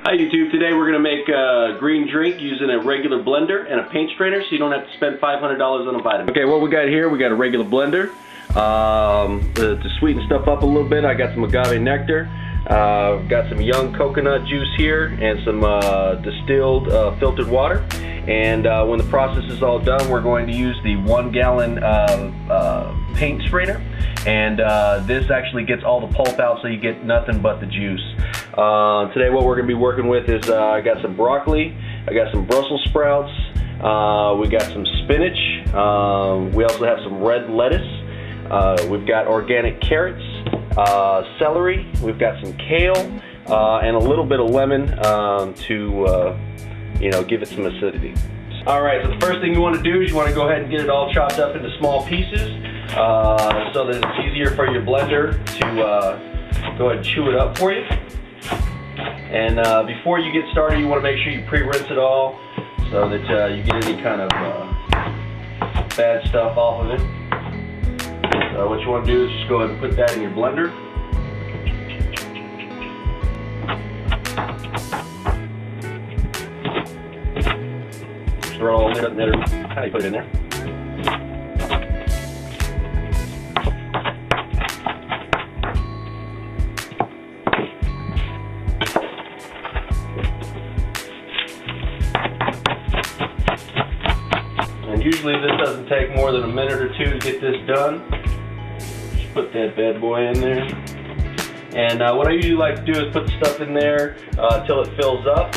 Hi YouTube, today we're going to make a green drink using a regular blender and a paint strainer so you don't have to spend $500 on a vitamin. Okay, what we got here, we got a regular blender. To sweeten stuff up a little bit, I got some Agave Nectar. Got some young coconut juice here and some distilled filtered water. And when the process is all done, we're going to use the 1 gallon paint strainer. And this actually gets all the pulp out so you get nothing but the juice. Today what we're going to be working with is I got some broccoli, I got some Brussels sprouts, we got some spinach, we also have some red lettuce, we've got organic carrots, celery, we've got some kale, and a little bit of lemon to give it some acidity. Alright, so the first thing you want to do is you want to go ahead and get it all chopped up into small pieces so that it's easier for your blender to go ahead and chew it up for you. And before you get started, you want to make sure you pre-rinse it all so that you get any kind of bad stuff off of it. So what you want to do is just go ahead and put that in your blender. Just roll it up there. How do you put it in there? And usually this doesn't take more than a minute or two to get this done. Just put that bad boy in there. And what I usually like to do is put the stuff in there until it fills up.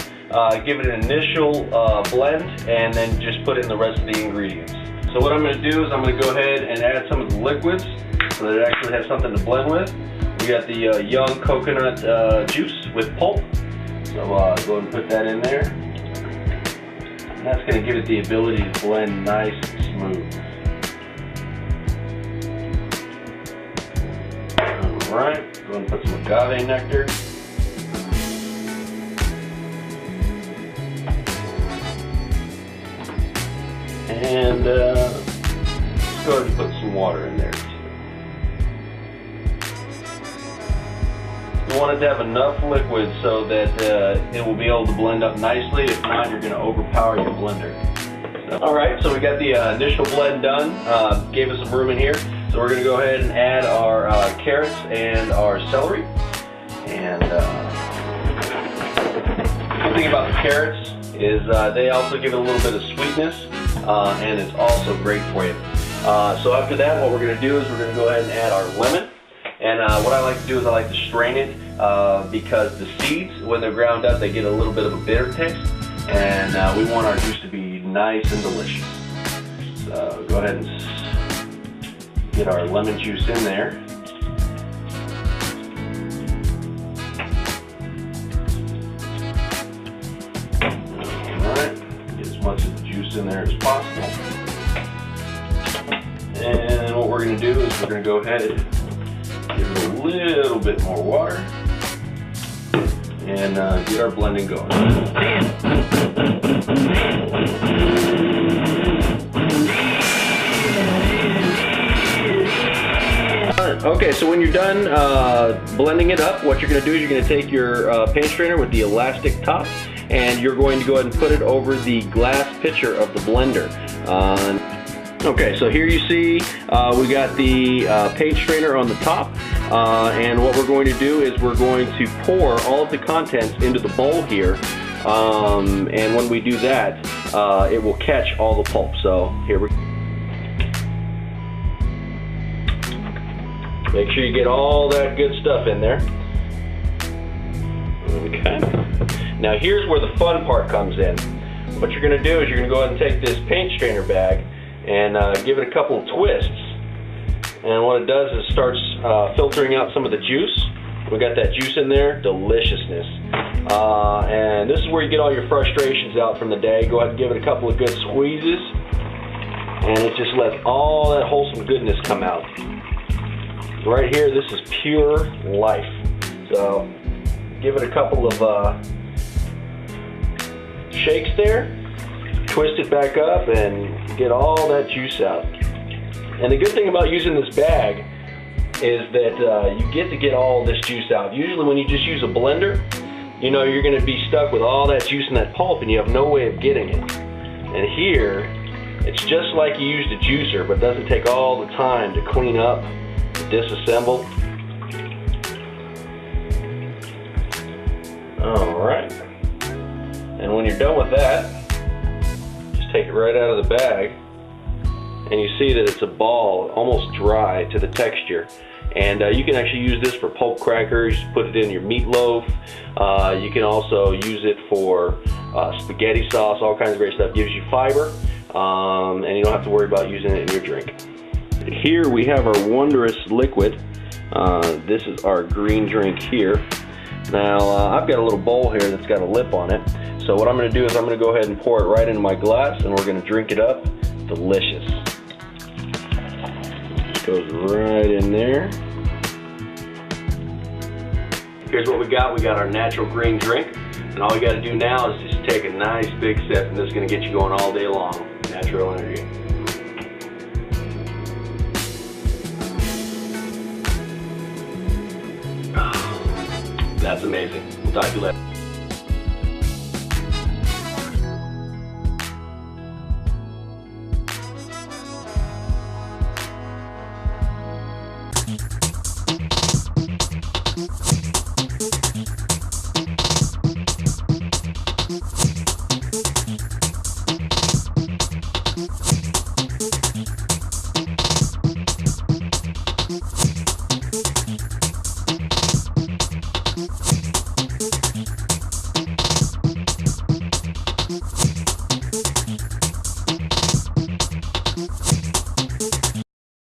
Give it an initial blend and then just put in the rest of the ingredients. So what I'm going to do is I'm going to go ahead and add some of the liquids so that it actually has something to blend with. We got the young coconut juice with pulp. So go ahead and put that in there. And that's going to give it the ability to blend nice and smooth. Alright, go ahead and put some agave nectar. And let's go ahead and put some water in there too. You want it to have enough liquid so that it will be able to blend up nicely. If not, you're going to overpower your blender. Alright, so we got the initial blend done. Gave us some room in here. So we're going to go ahead and add our carrots and our celery. And the good thing about the carrots is they also give it a little bit of sweetness. And it's also great for you. So after that, what we're going to do is we're going to go ahead and add our lemon. And what I like to do is I like to strain it because the seeds, when they're ground up, they get a little bit of a bitter taste. And we want our juice to be nice and delicious. So go ahead and get our lemon juice in there. Alright, get as much of the juice in there as possible. And what we're going to do is we're going to go ahead and give it a little bit more water and get our blending going. Okay, so when you're done blending it up, what you're going to do is you're going to take your paint strainer with the elastic top and you're going to go ahead and put it over the glass pitcher of the blender. Okay, so here you see we got the paint strainer on the top, and what we're going to do is we're going to pour all of the contents into the bowl here, and when we do that, it will catch all the pulp. So here we go. Make sure you get all that good stuff in there. Okay. Now here's where the fun part comes in. What you're going to do is you're going to go ahead and take this paint strainer bag and give it a couple of twists. And what it does is starts filtering out some of the juice. We got that juice in there, deliciousness. And this is where you get all your frustrations out from the day. Go ahead and give it a couple of good squeezes. And it just lets all that wholesome goodness come out. Right here, this is pure life. So give it a couple of shakes there, twist it back up and get all that juice out. And the good thing about using this bag is that you get to get all this juice out. Usually when you just use a blender, you know you're going to be stuck with all that juice and that pulp and you have no way of getting it. And here, it's just like you used a juicer, but doesn't take all the time to clean up, to disassemble. Alright. And when you're done with that, just take it right out of the bag. And you see that it's a ball, almost dry to the texture. And you can actually use this for pulp crackers, put it in your meatloaf. You can also use it for spaghetti sauce, all kinds of great stuff. Gives you fiber, and you don't have to worry about using it in your drink. Here we have our wondrous liquid. This is our green drink here. Now I've got a little bowl here that's got a lip on it. So what I'm going to do is I'm going to go ahead and pour it right into my glass, and we're going to drink it up. Delicious. Goes right in there. Here's what we got. We got our natural green drink, and all we got to do now is just take a nice big sip, and this is going to get you going all day long. Natural energy. Oh, that's amazing. We'll talk to you later.